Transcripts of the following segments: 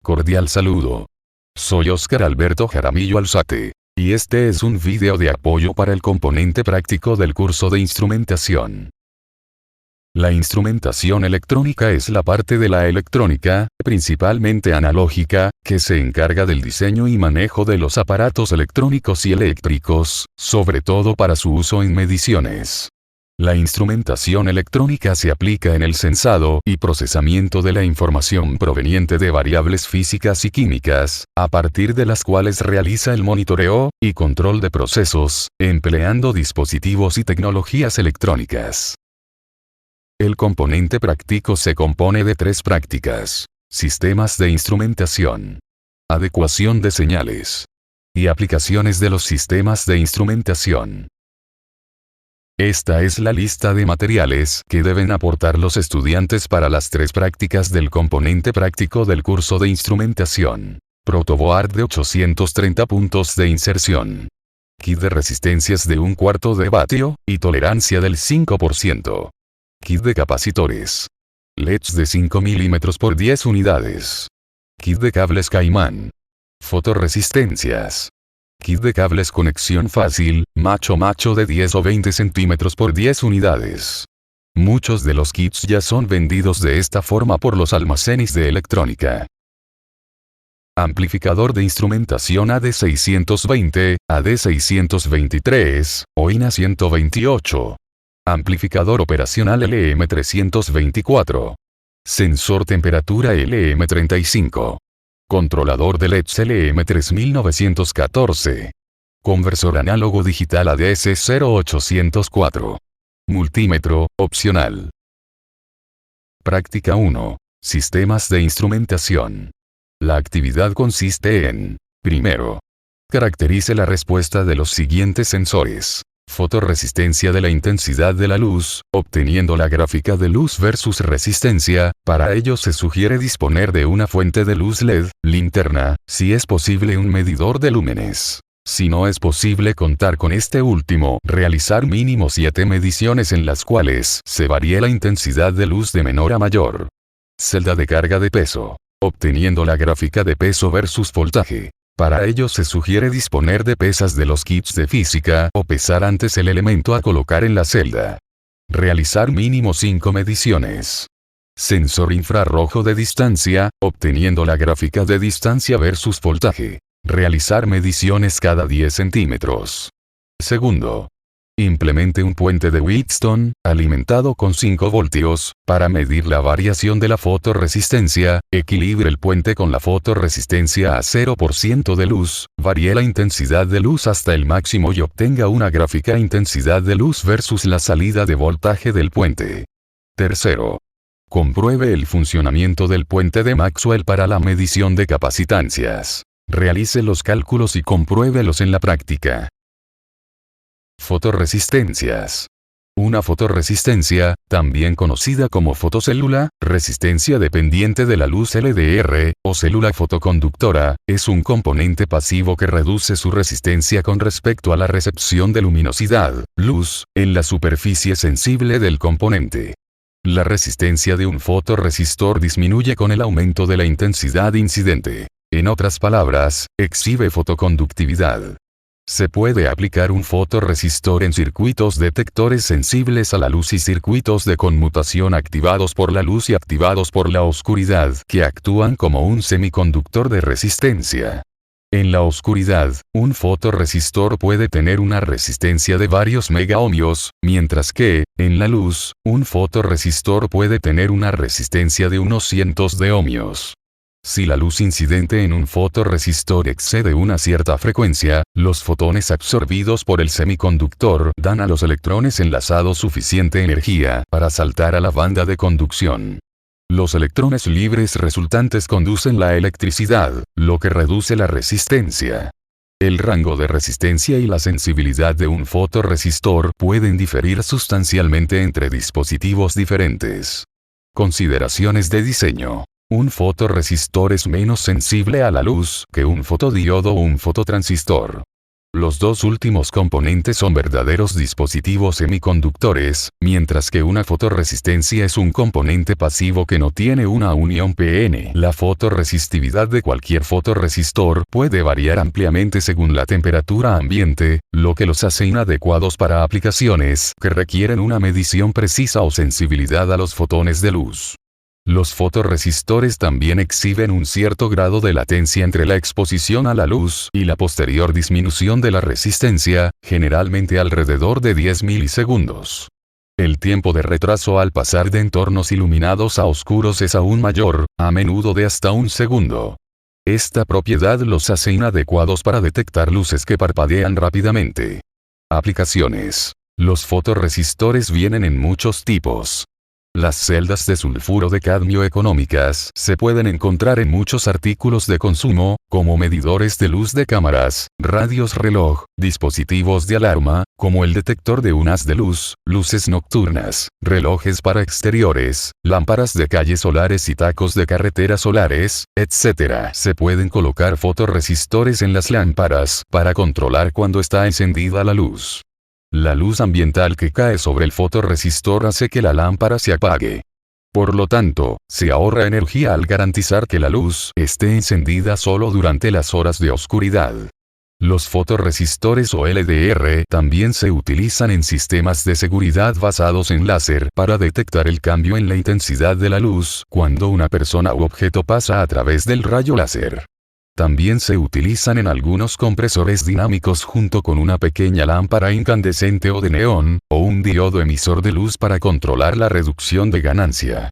Cordial saludo. Soy Oscar Alberto Jaramillo Alzate. Y este es un video de apoyo para el componente práctico del curso de instrumentación. La instrumentación electrónica es la parte de la electrónica, principalmente analógica, que se encarga del diseño y manejo de los aparatos electrónicos y eléctricos, sobre todo para su uso en mediciones. La instrumentación electrónica se aplica en el sensado y procesamiento de la información proveniente de variables físicas y químicas, a partir de las cuales realiza el monitoreo y control de procesos, empleando dispositivos y tecnologías electrónicas. El componente práctico se compone de tres prácticas: sistemas de instrumentación, adecuación de señales y aplicaciones de los sistemas de instrumentación. Esta es la lista de materiales que deben aportar los estudiantes para las tres prácticas del componente práctico del curso de instrumentación. Protoboard de 830 puntos de inserción. Kit de resistencias de 1/4 de vatio, y tolerancia del 5%. Kit de capacitores. LEDs de 5 mm por 10 unidades. Kit de cables Caimán. Fotorresistencias. Kit de cables conexión fácil, macho de 10 o 20 cm por 10 unidades. Muchos de los kits ya son vendidos de esta forma por los almacenes de electrónica. Amplificador de instrumentación AD620, AD623, o INA 128. Amplificador operacional LM324. Sensor temperatura LM35. Controlador de LEDs LM3914. Conversor análogo digital ADS0804. Multímetro, opcional. Práctica 1. Sistemas de instrumentación. La actividad consiste en: primero, caracterice la respuesta de los siguientes sensores. Fotorresistencia de la intensidad de la luz, obteniendo la gráfica de luz versus resistencia. Para ello se sugiere disponer de una fuente de luz LED, linterna, si es posible un medidor de lúmenes. Si no es posible contar con este último, realizar mínimo 7 mediciones en las cuales se varíe la intensidad de luz de menor a mayor. Celda de carga de peso, obteniendo la gráfica de peso versus voltaje. Para ello se sugiere disponer de pesas de los kits de física o pesar antes el elemento a colocar en la celda. Realizar mínimo 5 mediciones. Sensor infrarrojo de distancia, obteniendo la gráfica de distancia versus voltaje. Realizar mediciones cada 10 centímetros. Segundo, implemente un puente de Wheatstone, alimentado con 5 voltios, para medir la variación de la fotorresistencia, equilibre el puente con la fotorresistencia a 0% de luz, varíe la intensidad de luz hasta el máximo y obtenga una gráfica intensidad de luz versus la salida de voltaje del puente. Tercero, compruebe el funcionamiento del puente de Maxwell para la medición de capacitancias. Realice los cálculos y compruébelos en la práctica. Fotorresistencias. Una fotorresistencia, también conocida como fotocélula, resistencia dependiente de la luz LDR, o célula fotoconductora, es un componente pasivo que reduce su resistencia con respecto a la recepción de luminosidad, luz, en la superficie sensible del componente. La resistencia de un fotorresistor disminuye con el aumento de la intensidad incidente. En otras palabras, exhibe fotoconductividad. Se puede aplicar un fotorresistor en circuitos detectores sensibles a la luz y circuitos de conmutación activados por la luz y activados por la oscuridad, que actúan como un semiconductor de resistencia. En la oscuridad, un fotorresistor puede tener una resistencia de varios megaohmios, mientras que, en la luz, un fotorresistor puede tener una resistencia de unos cientos de ohmios. Si la luz incidente en un fotorresistor excede una cierta frecuencia, los fotones absorbidos por el semiconductor dan a los electrones enlazados suficiente energía para saltar a la banda de conducción. Los electrones libres resultantes conducen la electricidad, lo que reduce la resistencia. El rango de resistencia y la sensibilidad de un fotorresistor pueden diferir sustancialmente entre dispositivos diferentes. Consideraciones de diseño. Un fotorresistor es menos sensible a la luz que un fotodiodo o un fototransistor. Los dos últimos componentes son verdaderos dispositivos semiconductores, mientras que una fotorresistencia es un componente pasivo que no tiene una unión PN. La fotorresistividad de cualquier fotorresistor puede variar ampliamente según la temperatura ambiente, lo que los hace inadecuados para aplicaciones que requieren una medición precisa o sensibilidad a los fotones de luz. Los fotorresistores también exhiben un cierto grado de latencia entre la exposición a la luz y la posterior disminución de la resistencia, generalmente alrededor de 10 milisegundos. El tiempo de retraso al pasar de entornos iluminados a oscuros es aún mayor, a menudo de hasta un segundo. Esta propiedad los hace inadecuados para detectar luces que parpadean rápidamente. Aplicaciones. Los fotorresistores vienen en muchos tipos. Las celdas de sulfuro de cadmio económicas se pueden encontrar en muchos artículos de consumo, como medidores de luz de cámaras, radios reloj, dispositivos de alarma, como el detector de un haz de luz, luces nocturnas, relojes para exteriores, lámparas de calles solares y tacos de carreteras solares, etc. Se pueden colocar fotorresistores en las lámparas para controlar cuando está encendida la luz. La luz ambiental que cae sobre el fotorresistor hace que la lámpara se apague. Por lo tanto, se ahorra energía al garantizar que la luz esté encendida solo durante las horas de oscuridad. Los fotorresistores o LDR también se utilizan en sistemas de seguridad basados en láser para detectar el cambio en la intensidad de la luz cuando una persona u objeto pasa a través del rayo láser. También se utilizan en algunos compresores dinámicos junto con una pequeña lámpara incandescente o de neón, o un diodo emisor de luz para controlar la reducción de ganancia.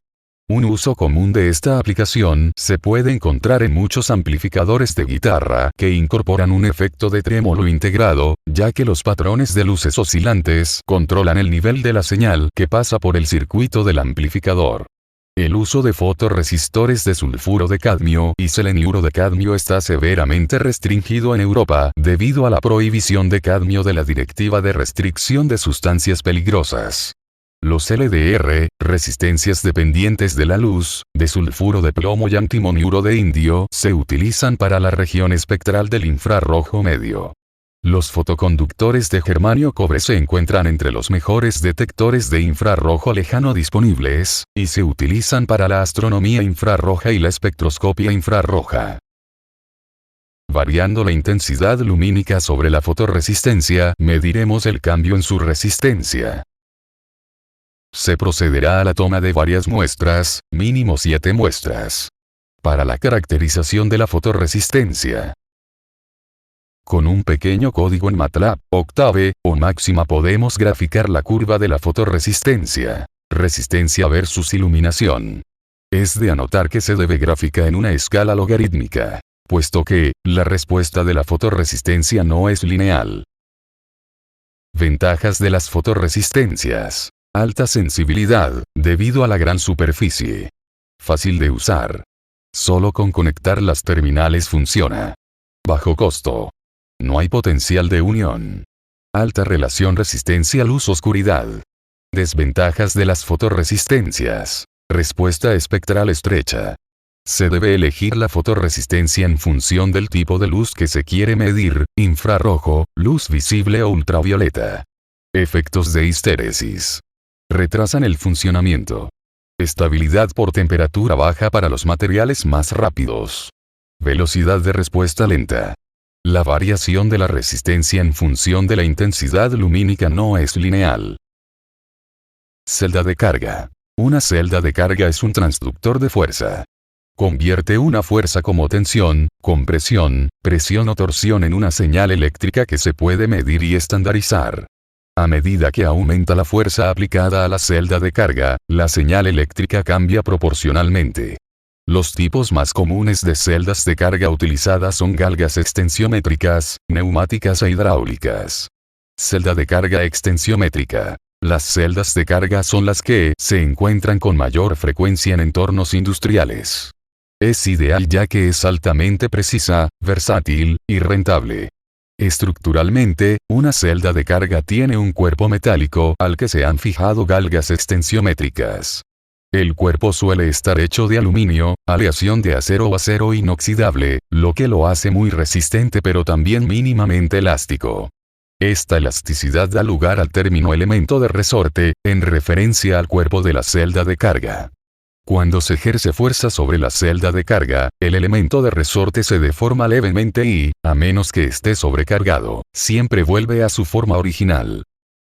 Un uso común de esta aplicación se puede encontrar en muchos amplificadores de guitarra que incorporan un efecto de trémolo integrado, ya que los patrones de luces oscilantes controlan el nivel de la señal que pasa por el circuito del amplificador. El uso de fotorresistores de sulfuro de cadmio y seleniuro de cadmio está severamente restringido en Europa debido a la prohibición de cadmio de la Directiva de Restricción de Sustancias Peligrosas. Los LDR, resistencias dependientes de la luz, de sulfuro de plomo y antimoniuro de indio, se utilizan para la región espectral del infrarrojo medio. Los fotoconductores de germanio cobre se encuentran entre los mejores detectores de infrarrojo lejano disponibles, y se utilizan para la astronomía infrarroja y la espectroscopia infrarroja. Variando la intensidad lumínica sobre la fotorresistencia, mediremos el cambio en su resistencia. Se procederá a la toma de varias muestras, mínimo 7 muestras, para la caracterización de la fotorresistencia. Con un pequeño código en MATLAB, Octave, o Máxima podemos graficar la curva de la fotorresistencia. Resistencia versus iluminación. Es de anotar que se debe graficar en una escala logarítmica, puesto que, la respuesta de la fotorresistencia no es lineal. Ventajas de las fotorresistencias. Alta sensibilidad, debido a la gran superficie. Fácil de usar. Solo con conectar las terminales funciona. Bajo costo. No hay potencial de unión. Alta relación resistencia luz-oscuridad. Desventajas de las fotorresistencias. Respuesta espectral estrecha. Se debe elegir la fotorresistencia en función del tipo de luz que se quiere medir, infrarrojo, luz visible o ultravioleta. Efectos de histéresis. Retrasan el funcionamiento. Estabilidad por temperatura baja para los materiales más rápidos. Velocidad de respuesta lenta. La variación de la resistencia en función de la intensidad lumínica no es lineal. Celda de carga. Una celda de carga es un transductor de fuerza. Convierte una fuerza como tensión, compresión, presión o torsión en una señal eléctrica que se puede medir y estandarizar. A medida que aumenta la fuerza aplicada a la celda de carga, la señal eléctrica cambia proporcionalmente. Los tipos más comunes de celdas de carga utilizadas son galgas extensiométricas, neumáticas e hidráulicas. Celda de carga extensiométrica. Las celdas de carga son las que se encuentran con mayor frecuencia en entornos industriales. Es ideal ya que es altamente precisa, versátil, y rentable. Estructuralmente, una celda de carga tiene un cuerpo metálico al que se han fijado galgas extensiométricas. El cuerpo suele estar hecho de aluminio, aleación de acero o acero inoxidable, lo que lo hace muy resistente pero también mínimamente elástico. Esta elasticidad da lugar al término elemento de resorte, en referencia al cuerpo de la celda de carga. Cuando se ejerce fuerza sobre la celda de carga, el elemento de resorte se deforma levemente y, a menos que esté sobrecargado, siempre vuelve a su forma original.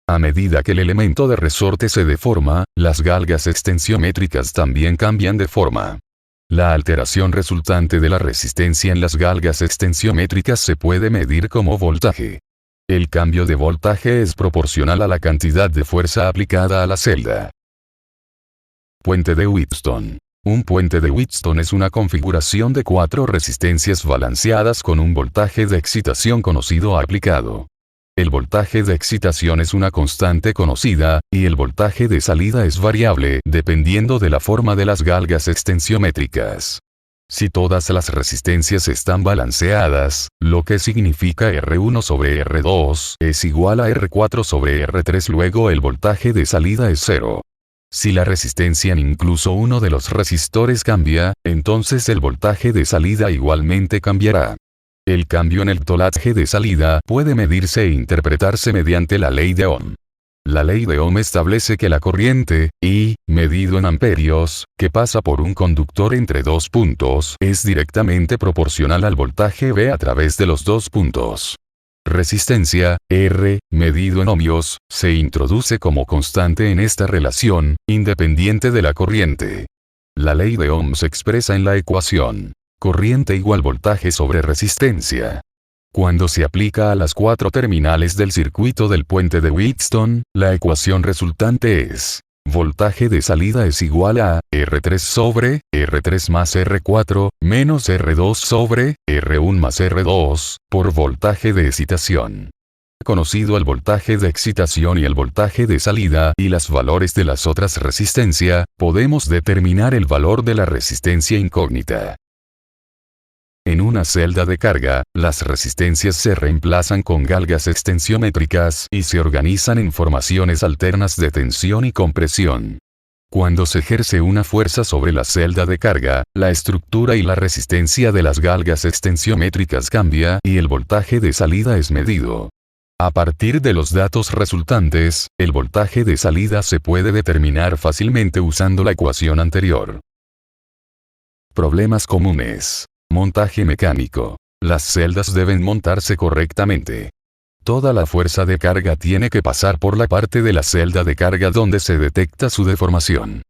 A medida que el elemento de resorte se deforma, las galgas extensiométricas también cambian de forma. La alteración resultante de la resistencia en las galgas extensiométricas se puede medir como voltaje. El cambio de voltaje es proporcional a la cantidad de fuerza aplicada a la celda. Puente de Wheatstone. Un puente de Wheatstone es una configuración de 4 resistencias balanceadas con un voltaje de excitación conocido aplicado. El voltaje de excitación es una constante conocida, y el voltaje de salida es variable dependiendo de la forma de las galgas extensiométricas. Si todas las resistencias están balanceadas, lo que significa R1 sobre R2 es igual a R4 sobre R3, luego el voltaje de salida es 0. Si la resistencia en incluso uno de los resistores cambia, entonces el voltaje de salida igualmente cambiará. El cambio en el voltaje de salida puede medirse e interpretarse mediante la ley de Ohm. La ley de Ohm establece que la corriente, I, medido en amperios, que pasa por un conductor entre dos puntos, es directamente proporcional al voltaje V a través de los dos puntos. Resistencia, R, medido en ohmios, se introduce como constante en esta relación, independiente de la corriente. La ley de Ohm se expresa en la ecuación corriente igual voltaje sobre resistencia. Cuando se aplica a las 4 terminales del circuito del puente de Wheatstone, la ecuación resultante es: voltaje de salida es igual a R3 sobre R3 más R4, menos R2 sobre R1 más R2, por voltaje de excitación. Conocido el voltaje de excitación y el voltaje de salida y los valores de las otras resistencias, podemos determinar el valor de la resistencia incógnita. En una celda de carga, las resistencias se reemplazan con galgas extensiométricas y se organizan en formaciones alternas de tensión y compresión. Cuando se ejerce una fuerza sobre la celda de carga, la estructura y la resistencia de las galgas extensiométricas cambia y el voltaje de salida es medido. A partir de los datos resultantes, el voltaje de salida se puede determinar fácilmente usando la ecuación anterior. Problemas comunes. Montaje mecánico. Las celdas deben montarse correctamente. Toda la fuerza de carga tiene que pasar por la parte de la celda de carga donde se detecta su deformación.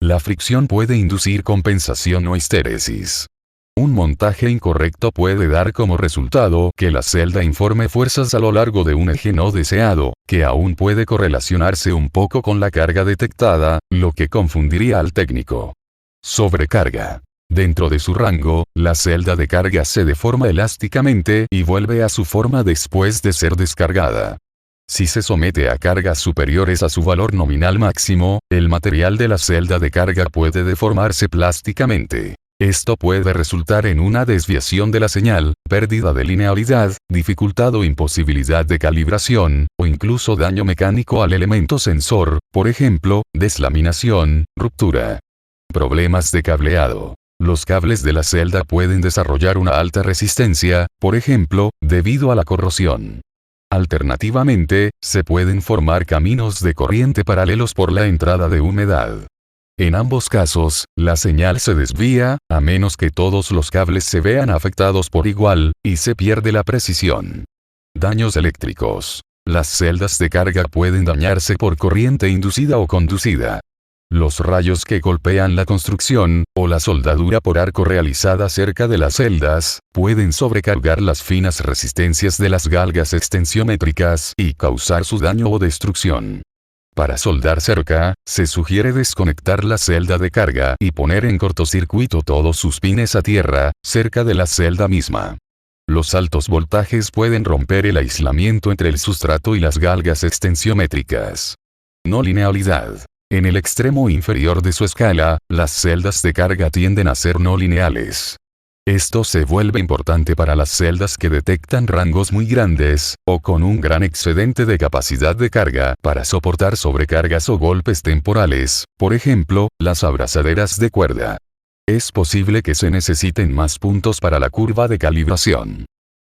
La fricción puede inducir compensación o histeresis. Un montaje incorrecto puede dar como resultado que la celda informe fuerzas a lo largo de un eje no deseado, que aún puede correlacionarse un poco con la carga detectada, lo que confundiría al técnico. Sobrecarga. Dentro de su rango, la celda de carga se deforma elásticamente y vuelve a su forma después de ser descargada. Si se somete a cargas superiores a su valor nominal máximo, el material de la celda de carga puede deformarse plásticamente. Esto puede resultar en una desviación de la señal, pérdida de linealidad, dificultad o imposibilidad de calibración, o incluso daño mecánico al elemento sensor, por ejemplo, deslaminación, ruptura. Problemas de cableado. Los cables de la celda pueden desarrollar una alta resistencia, por ejemplo, debido a la corrosión. Alternativamente, se pueden formar caminos de corriente paralelos por la entrada de humedad. En ambos casos, la señal se desvía, a menos que todos los cables se vean afectados por igual, y se pierde la precisión. Daños eléctricos. Las celdas de carga pueden dañarse por corriente inducida o conducida. Los rayos que golpean la construcción, o la soldadura por arco realizada cerca de las celdas, pueden sobrecargar las finas resistencias de las galgas extensiométricas y causar su daño o destrucción. Para soldar cerca, se sugiere desconectar la celda de carga y poner en cortocircuito todos sus pines a tierra, cerca de la celda misma. Los altos voltajes pueden romper el aislamiento entre el sustrato y las galgas extensiométricas. No linealidad. En el extremo inferior de su escala, las celdas de carga tienden a ser no lineales. Esto se vuelve importante para las celdas que detectan rangos muy grandes, o con un gran excedente de capacidad de carga para soportar sobrecargas o golpes temporales, por ejemplo, las abrazaderas de cuerda. Es posible que se necesiten más puntos para la curva de calibración.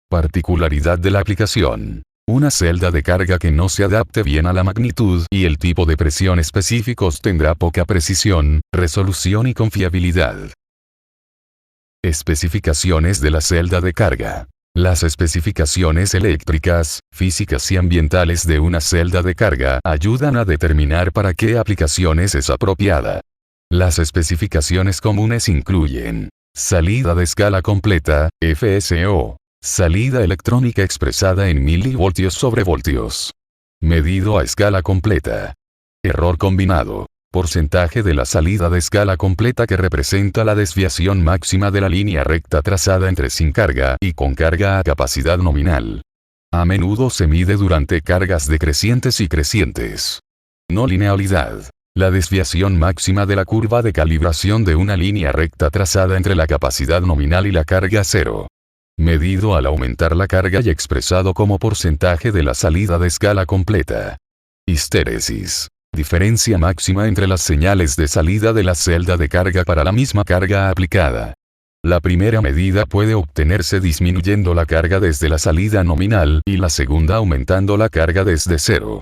Particularidad de la aplicación. Una celda de carga que no se adapte bien a la magnitud y el tipo de presión específicos tendrá poca precisión, resolución y confiabilidad. Especificaciones de la celda de carga. Las especificaciones eléctricas, físicas y ambientales de una celda de carga ayudan a determinar para qué aplicaciones es apropiada. Las especificaciones comunes incluyen: salida de escala completa, FSO. Salida electrónica expresada en milivoltios sobre voltios. Medido a escala completa. Error combinado. Porcentaje de la salida de escala completa que representa la desviación máxima de la línea recta trazada entre sin carga y con carga a capacidad nominal. A menudo se mide durante cargas decrecientes y crecientes. No linealidad. La desviación máxima de la curva de calibración de una línea recta trazada entre la capacidad nominal y la carga cero. Medido al aumentar la carga y expresado como porcentaje de la salida de escala completa. Histéresis. Diferencia máxima entre las señales de salida de la celda de carga para la misma carga aplicada. La primera medida puede obtenerse disminuyendo la carga desde la salida nominal y la segunda aumentando la carga desde cero.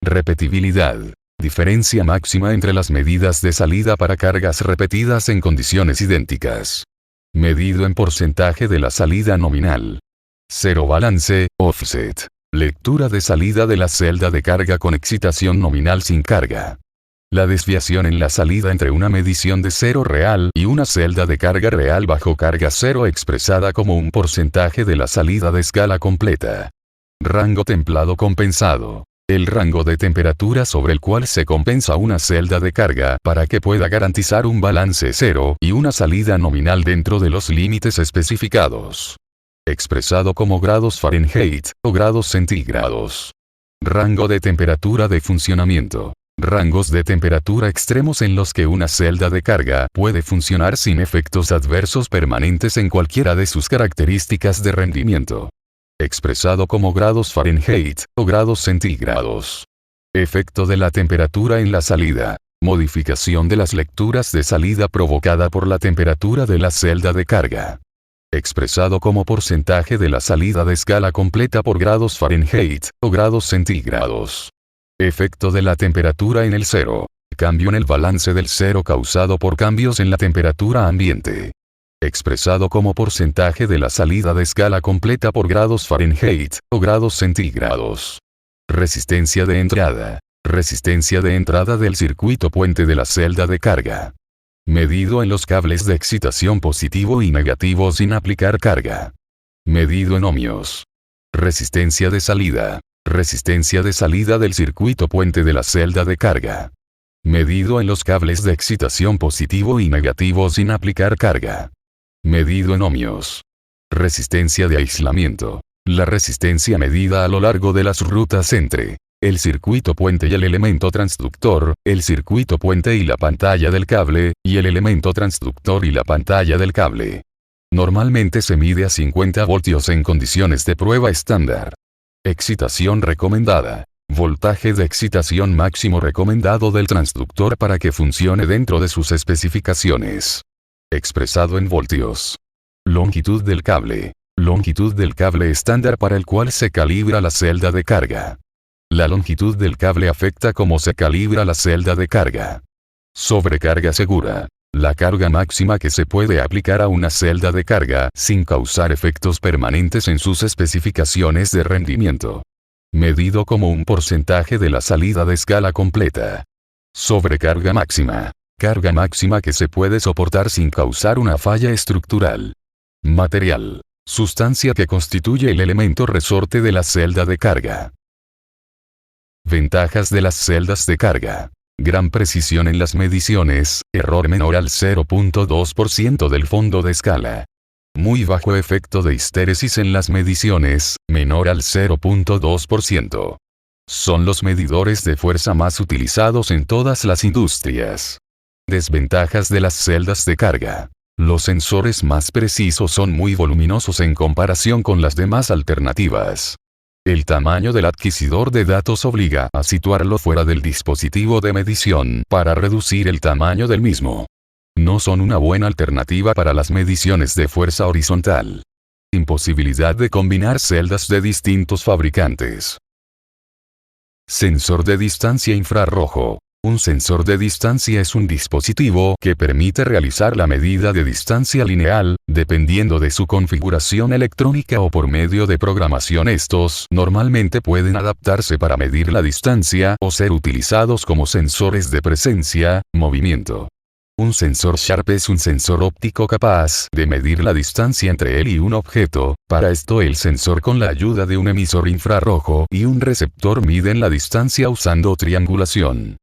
Repetibilidad. Diferencia máxima entre las medidas de salida para cargas repetidas en condiciones idénticas. Medido en porcentaje de la salida nominal. Cero balance, offset. Lectura de salida de la celda de carga con excitación nominal sin carga. La desviación en la salida entre una medición de cero real y una celda de carga real bajo carga cero expresada como un porcentaje de la salida de escala completa. Rango templado compensado. El rango de temperatura sobre el cual se compensa una celda de carga para que pueda garantizar un balance cero y una salida nominal dentro de los límites especificados. Expresado como grados Fahrenheit o grados centígrados. Rango de temperatura de funcionamiento. Rangos de temperatura extremos en los que una celda de carga puede funcionar sin efectos adversos permanentes en cualquiera de sus características de rendimiento. Expresado como grados Fahrenheit o grados centígrados. Efecto de la temperatura en la salida. Modificación de las lecturas de salida provocada por la temperatura de la celda de carga. Expresado como porcentaje de la salida de escala completa por grados Fahrenheit o grados centígrados. Efecto de la temperatura en el cero. Cambio en el balance del cero causado por cambios en la temperatura ambiente. Expresado como porcentaje de la salida de escala completa por grados Fahrenheit o grados centígrados. Resistencia de entrada. Resistencia de entrada del circuito puente de la celda de carga. Medido en los cables de excitación positivo y negativo sin aplicar carga. Medido en ohmios. Resistencia de salida. Resistencia de salida del circuito puente de la celda de carga. Medido en los cables de excitación positivo y negativo sin aplicar carga. Medido en ohmios. Resistencia de aislamiento. La resistencia medida a lo largo de las rutas entre el circuito puente y el elemento transductor, el circuito puente y la pantalla del cable, y el elemento transductor y la pantalla del cable. Normalmente se mide a 50 voltios en condiciones de prueba estándar. Excitación recomendada. Voltaje de excitación máximo recomendado del transductor para que funcione dentro de sus especificaciones. Expresado en voltios. Longitud del cable. Longitud del cable estándar para el cual se calibra la celda de carga. La longitud del cable afecta cómo se calibra la celda de carga. Sobrecarga segura. La carga máxima que se puede aplicar a una celda de carga sin causar efectos permanentes en sus especificaciones de rendimiento. Medido como un porcentaje de la salida de escala completa. Sobrecarga máxima. Carga máxima que se puede soportar sin causar una falla estructural. Material. Sustancia que constituye el elemento resorte de la celda de carga. Ventajas de las celdas de carga. Gran precisión en las mediciones, error menor al 0.2% del fondo de escala. Muy bajo efecto de histéresis en las mediciones, menor al 0.2%. Son los medidores de fuerza más utilizados en todas las industrias. Desventajas de las celdas de carga. Los sensores más precisos son muy voluminosos en comparación con las demás alternativas. El tamaño del adquisidor de datos obliga a situarlo fuera del dispositivo de medición para reducir el tamaño del mismo. No son una buena alternativa para las mediciones de fuerza horizontal. Imposibilidad de combinar celdas de distintos fabricantes. Sensor de distancia infrarrojo. Un sensor de distancia es un dispositivo que permite realizar la medida de distancia lineal, dependiendo de su configuración electrónica o por medio de programación. Estos normalmente pueden adaptarse para medir la distancia o ser utilizados como sensores de presencia, movimiento. Un sensor Sharp es un sensor óptico capaz de medir la distancia entre él y un objeto. Para esto el sensor con la ayuda de un emisor infrarrojo y un receptor miden la distancia usando triangulación.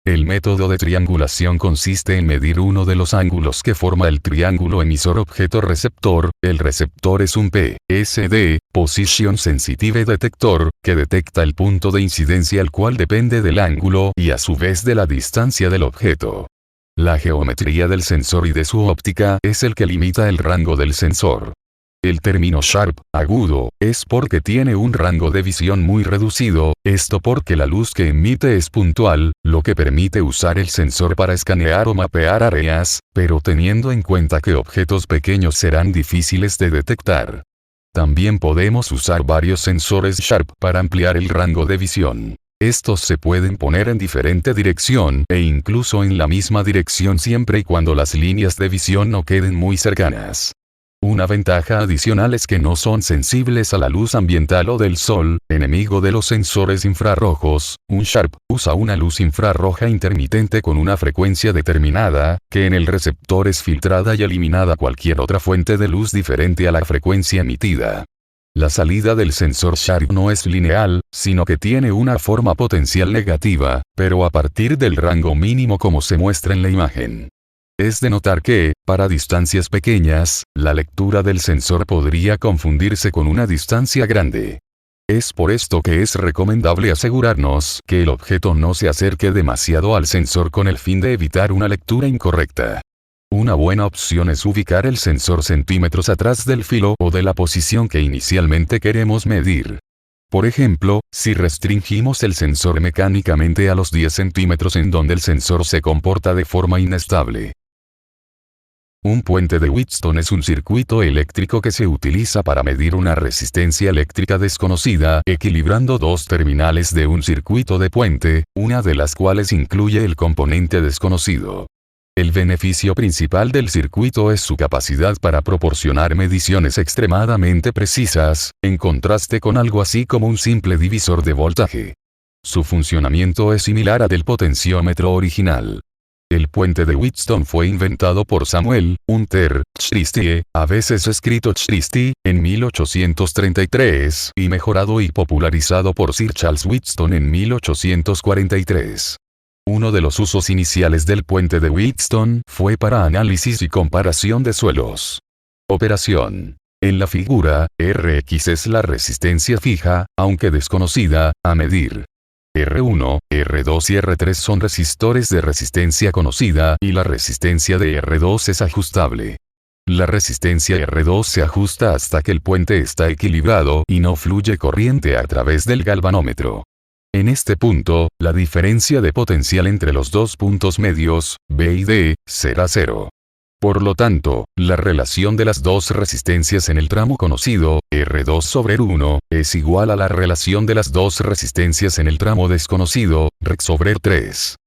El método de triangulación consiste en medir uno de los ángulos que forma el triángulo emisor-objeto-receptor. El receptor es un PSD, Position Sensitive Detector, que detecta el punto de incidencia el cual depende del ángulo y a su vez de la distancia del objeto. La geometría del sensor y de su óptica es el que limita el rango del sensor. El término Sharp, agudo, es porque tiene un rango de visión muy reducido, esto porque la luz que emite es puntual, lo que permite usar el sensor para escanear o mapear áreas, pero teniendo en cuenta que objetos pequeños serán difíciles de detectar. También podemos usar varios sensores Sharp para ampliar el rango de visión. Estos se pueden poner en diferente dirección e incluso en la misma dirección siempre y cuando las líneas de visión no queden muy cercanas. Una ventaja adicional es que no son sensibles a la luz ambiental o del sol, enemigo de los sensores infrarrojos. Un Sharp usa una luz infrarroja intermitente con una frecuencia determinada, que en el receptor es filtrada y eliminada cualquier otra fuente de luz diferente a la frecuencia emitida. La salida del sensor Sharp no es lineal, sino que tiene una forma potencial negativa, pero a partir del rango mínimo como se muestra en la imagen. Es de notar que, para distancias pequeñas, la lectura del sensor podría confundirse con una distancia grande. Es por esto que es recomendable asegurarnos que el objeto no se acerque demasiado al sensor con el fin de evitar una lectura incorrecta. Una buena opción es ubicar el sensor centímetros atrás del filo o de la posición que inicialmente queremos medir. Por ejemplo, si restringimos el sensor mecánicamente a los 10 centímetros en donde el sensor se comporta de forma inestable. Un puente de Wheatstone es un circuito eléctrico que se utiliza para medir una resistencia eléctrica desconocida, equilibrando dos terminales de un circuito de puente, una de las cuales incluye el componente desconocido. El beneficio principal del circuito es su capacidad para proporcionar mediciones extremadamente precisas, en contraste con algo así como un simple divisor de voltaje. Su funcionamiento es similar al del potenciómetro original. El puente de Wheatstone fue inventado por Samuel Hunter Christie, a veces escrito Christie, en 1833 y mejorado y popularizado por Sir Charles Wheatstone en 1843. Uno de los usos iniciales del puente de Wheatstone fue para análisis y comparación de suelos. Operación. En la figura, Rx es la resistencia fija, aunque desconocida, a medir. R1, R2 y R3 son resistores de resistencia conocida y la resistencia de R2 es ajustable. La resistencia R2 se ajusta hasta que el puente está equilibrado y no fluye corriente a través del galvanómetro. En este punto, la diferencia de potencial entre los dos puntos medios, B y D, será cero. Por lo tanto, la relación de las dos resistencias en el tramo conocido, R2 sobre R1, es igual a la relación de las dos resistencias en el tramo desconocido, REC sobre R3.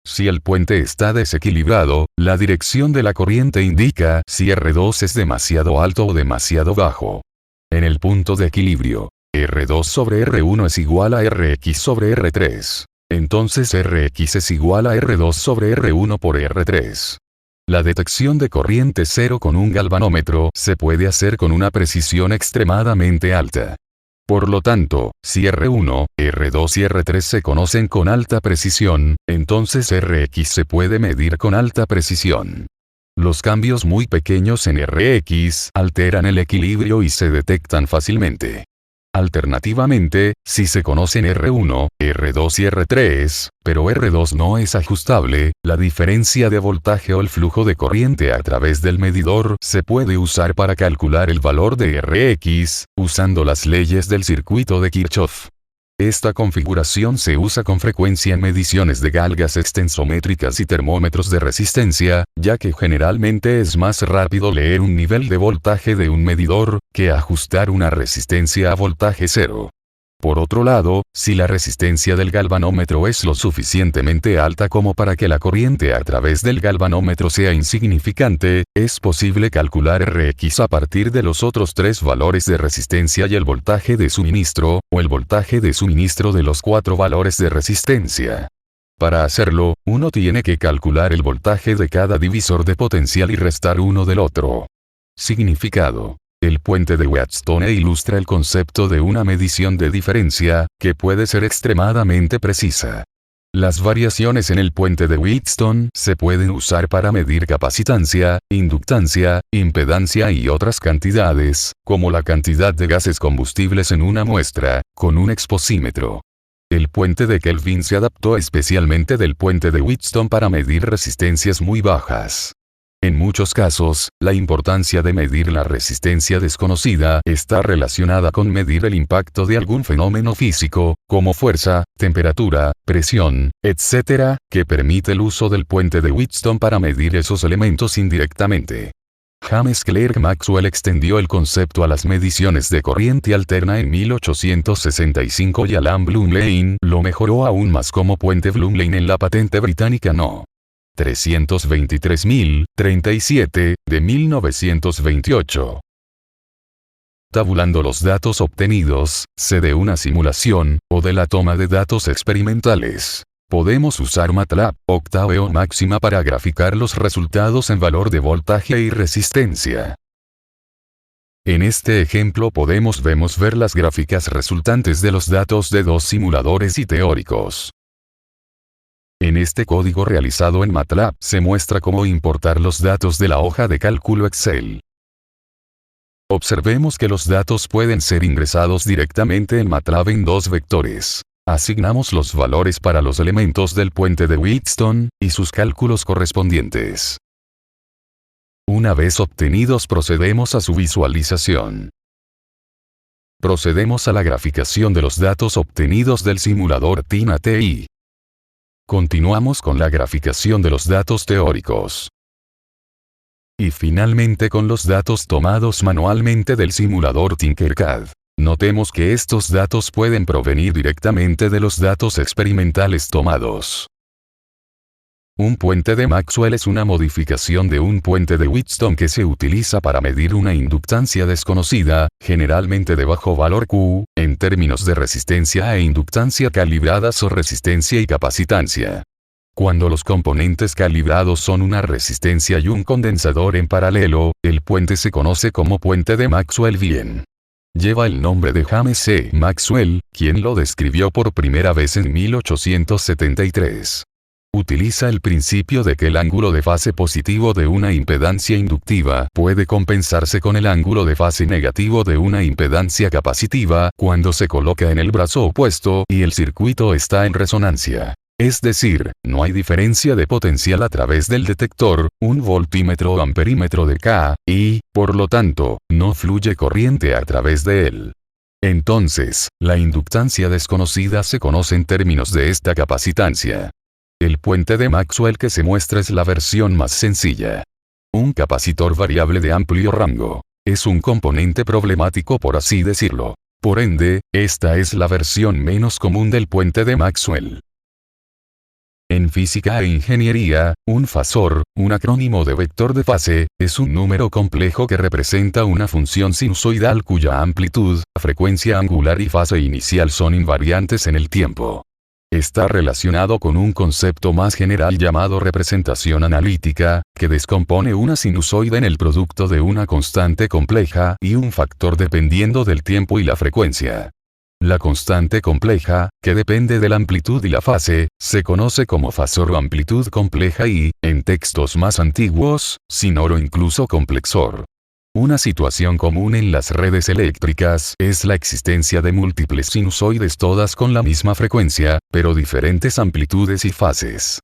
Si el puente está desequilibrado, la dirección de la corriente indica si R2 es demasiado alto o demasiado bajo. En el punto de equilibrio, R2 sobre R1 es igual a Rx sobre R3. Entonces Rx es igual a R2 sobre R1 por R3. La detección de corriente cero con un galvanómetro se puede hacer con una precisión extremadamente alta. Por lo tanto, si R1, R2 y R3 se conocen con alta precisión, entonces Rx se puede medir con alta precisión. Los cambios muy pequeños en Rx alteran el equilibrio y se detectan fácilmente. Alternativamente, si se conocen R1, R2 y R3, pero R2 no es ajustable, la diferencia de voltaje o el flujo de corriente a través del medidor se puede usar para calcular el valor de Rx, usando las leyes del circuito de Kirchhoff. Esta configuración se usa con frecuencia en mediciones de galgas extensométricas y termómetros de resistencia, ya que generalmente es más rápido leer un nivel de voltaje de un medidor, que ajustar una resistencia a voltaje cero. Por otro lado, si la resistencia del galvanómetro es lo suficientemente alta como para que la corriente a través del galvanómetro sea insignificante, es posible calcular Rx a partir de los otros tres valores de resistencia y el voltaje de suministro, o el voltaje de suministro de los cuatro valores de resistencia. Para hacerlo, uno tiene que calcular el voltaje de cada divisor de potencial y restar uno del otro. Significado. El puente de Wheatstone ilustra el concepto de una medición de diferencia, que puede ser extremadamente precisa. Las variaciones en el puente de Wheatstone se pueden usar para medir capacitancia, inductancia, impedancia y otras cantidades, como la cantidad de gases combustibles en una muestra, con un exposímetro. El puente de Kelvin se adaptó especialmente del puente de Wheatstone para medir resistencias muy bajas. En muchos casos, la importancia de medir la resistencia desconocida está relacionada con medir el impacto de algún fenómeno físico, como fuerza, temperatura, presión, etc., que permite el uso del puente de Wheatstone para medir esos elementos indirectamente. James Clerk Maxwell extendió el concepto a las mediciones de corriente alterna en 1865 y Alan Blumlein lo mejoró aún más como puente Blumlein en la patente británica No. 323.037, de 1928. Tabulando los datos obtenidos, sea de una simulación, o de la toma de datos experimentales. Podemos usar MATLAB, Octave o Máxima para graficar los resultados en valor de voltaje y resistencia. En este ejemplo podemos ver las gráficas resultantes de los datos de dos simuladores y teóricos. En este código realizado en MATLAB se muestra cómo importar los datos de la hoja de cálculo Excel. Observemos que los datos pueden ser ingresados directamente en MATLAB en dos vectores. Asignamos los valores para los elementos del puente de Wheatstone, y sus cálculos correspondientes. Una vez obtenidos procedemos a su visualización. Procedemos a la graficación de los datos obtenidos del simulador TIN-ATI. Continuamos con la graficación de los datos teóricos. Y finalmente con los datos tomados manualmente del simulador Tinkercad. Notemos que estos datos pueden provenir directamente de los datos experimentales tomados. Un puente de Maxwell es una modificación de un puente de Wheatstone que se utiliza para medir una inductancia desconocida, generalmente de bajo valor Q, en términos de resistencia e inductancia calibradas o resistencia y capacitancia. Cuando los componentes calibrados son una resistencia y un condensador en paralelo, el puente se conoce como puente de Maxwell bien. Lleva el nombre de James C. Maxwell, quien lo describió por primera vez en 1873. Utiliza el principio de que el ángulo de fase positivo de una impedancia inductiva puede compensarse con el ángulo de fase negativo de una impedancia capacitiva cuando se coloca en el brazo opuesto y el circuito está en resonancia. Es decir, no hay diferencia de potencial a través del detector, un voltímetro o amperímetro de K, y, por lo tanto, no fluye corriente a través de él. Entonces, la inductancia desconocida se conoce en términos de esta capacitancia. El puente de Maxwell que se muestra es la versión más sencilla. Un capacitor variable de amplio rango. Es un componente problemático por así decirlo. Por ende, esta es la versión menos común del puente de Maxwell. En física e ingeniería, un fasor, un acrónimo de vector de fase, es un número complejo que representa una función sinusoidal cuya amplitud, frecuencia angular y fase inicial son invariantes en el tiempo. Está relacionado con un concepto más general llamado representación analítica, que descompone una sinusoide en el producto de una constante compleja y un factor dependiendo del tiempo y la frecuencia. La constante compleja, que depende de la amplitud y la fase, se conoce como fasor o amplitud compleja y, en textos más antiguos, sinor o incluso complexor. Una situación común en las redes eléctricas es la existencia de múltiples sinusoides todas con la misma frecuencia, pero diferentes amplitudes y fases.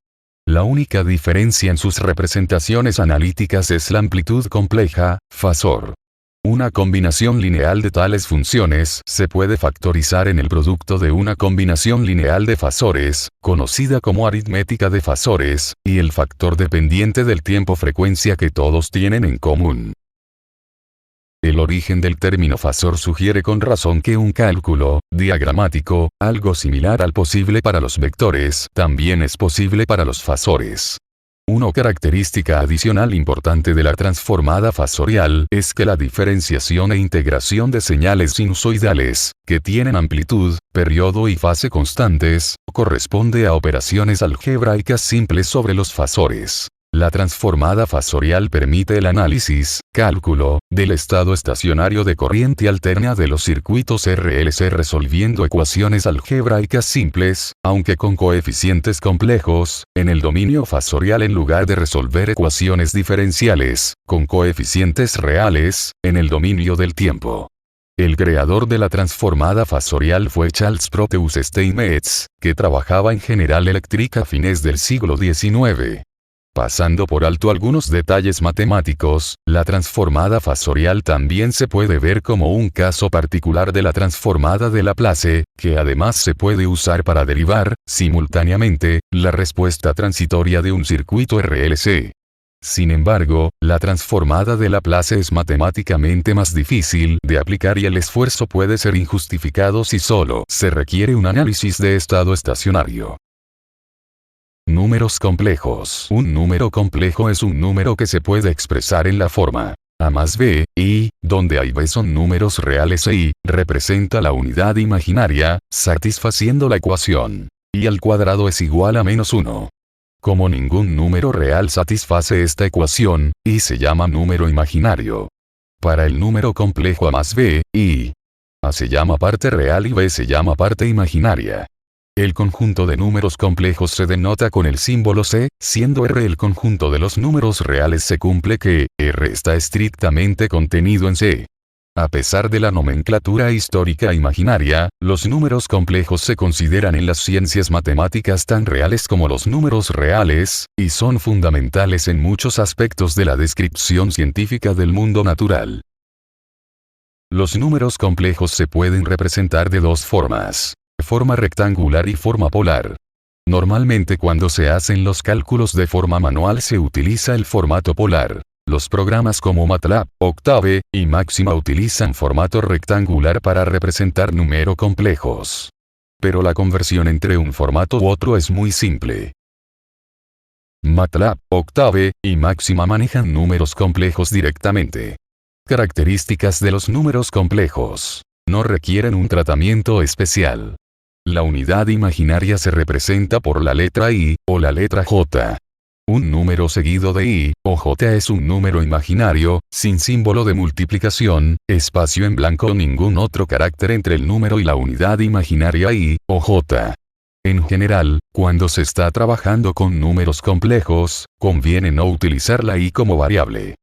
La única diferencia en sus representaciones analíticas es la amplitud compleja, fasor. Una combinación lineal de tales funciones se puede factorizar en el producto de una combinación lineal de fasores, conocida como aritmética de fasores, y el factor dependiente del tiempo-frecuencia que todos tienen en común. El origen del término fasor sugiere con razón que un cálculo diagramático, algo similar al posible para los vectores, también es posible para los fasores. Una característica adicional importante de la transformada fasorial es que la diferenciación e integración de señales sinusoidales, que tienen amplitud, periodo y fase constantes, corresponde a operaciones algebraicas simples sobre los fasores. La transformada fasorial permite el análisis, cálculo, del estado estacionario de corriente alterna de los circuitos RLC resolviendo ecuaciones algebraicas simples, aunque con coeficientes complejos, en el dominio fasorial en lugar de resolver ecuaciones diferenciales, con coeficientes reales, en el dominio del tiempo. El creador de la transformada fasorial fue Charles Proteus Steinmetz, que trabajaba en General Electric a fines del siglo XIX. Pasando por alto algunos detalles matemáticos, la transformada fasorial también se puede ver como un caso particular de la transformada de Laplace, que además se puede usar para derivar, simultáneamente, la respuesta transitoria de un circuito RLC. Sin embargo, la transformada de Laplace es matemáticamente más difícil de aplicar y el esfuerzo puede ser injustificado si solo se requiere un análisis de estado estacionario. Números complejos. Un número complejo es un número que se puede expresar en la forma a más b, y, donde a y b son números reales e i, representa la unidad imaginaria, satisfaciendo la ecuación y al cuadrado es igual a -1. Como ningún número real satisface esta ecuación, y se llama número imaginario. Para el número complejo a más b, y a se llama parte real y b se llama parte imaginaria. El conjunto de números complejos se denota con el símbolo C, siendo R el conjunto de los números reales se cumple que, R está estrictamente contenido en C. A pesar de la nomenclatura histórica imaginaria, los números complejos se consideran en las ciencias matemáticas tan reales como los números reales, y son fundamentales en muchos aspectos de la descripción científica del mundo natural. Los números complejos se pueden representar de dos formas. Forma rectangular y forma polar. Normalmente cuando se hacen los cálculos de forma manual se utiliza el formato polar. Los programas como MATLAB, Octave y Máxima utilizan formato rectangular para representar números complejos. Pero la conversión entre un formato u otro es muy simple. MATLAB, Octave y Máxima manejan números complejos directamente. Características de los números complejos. No requieren un tratamiento especial. La unidad imaginaria se representa por la letra I, o la letra J. Un número seguido de I, o J es un número imaginario, sin símbolo de multiplicación, espacio en blanco o ningún otro carácter entre el número y la unidad imaginaria I, o J. En general, cuando se está trabajando con números complejos, conviene no utilizar la I como variable.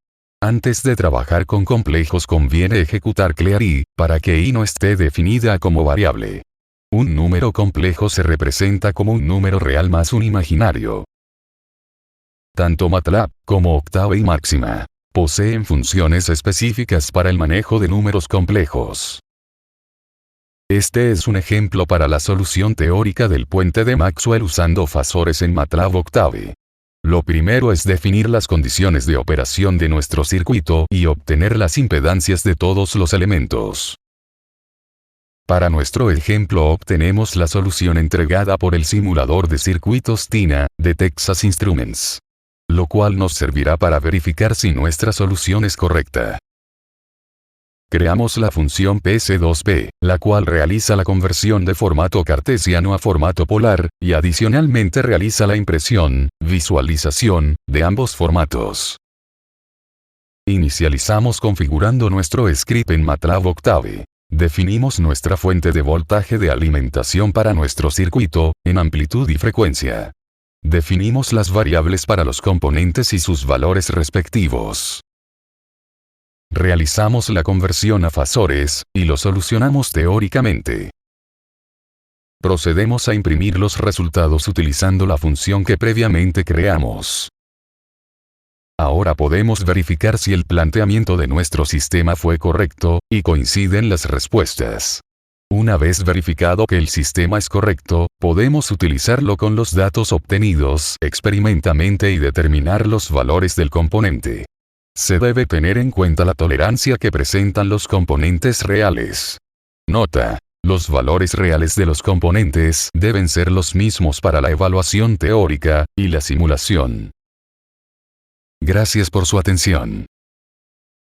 Antes de trabajar con complejos conviene ejecutar clear I, para que I no esté definida como variable. Un número complejo se representa como un número real más un imaginario. Tanto MATLAB, como Octave y Máxima, poseen funciones específicas para el manejo de números complejos. Este es un ejemplo para la solución teórica del puente de Maxwell usando fasores en MATLAB Octave. Lo primero es definir las condiciones de operación de nuestro circuito y obtener las impedancias de todos los elementos. Para nuestro ejemplo obtenemos la solución entregada por el simulador de circuitos TINA, de Texas Instruments. Lo cual nos servirá para verificar si nuestra solución es correcta. Creamos la función PC2P, la cual realiza la conversión de formato cartesiano a formato polar, y adicionalmente realiza la impresión, visualización, de ambos formatos. Inicializamos configurando nuestro script en MATLAB Octave. Definimos nuestra fuente de voltaje de alimentación para nuestro circuito, en amplitud y frecuencia. Definimos las variables para los componentes y sus valores respectivos. Realizamos la conversión a fasores, y lo solucionamos teóricamente. Procedemos a imprimir los resultados utilizando la función que previamente creamos. Ahora podemos verificar si el planteamiento de nuestro sistema fue correcto, y coinciden las respuestas. Una vez verificado que el sistema es correcto, podemos utilizarlo con los datos obtenidos experimentalmente y determinar los valores del componente. Se debe tener en cuenta la tolerancia que presentan los componentes reales. Nota: los valores reales de los componentes deben ser los mismos para la evaluación teórica y la simulación. Gracias por su atención.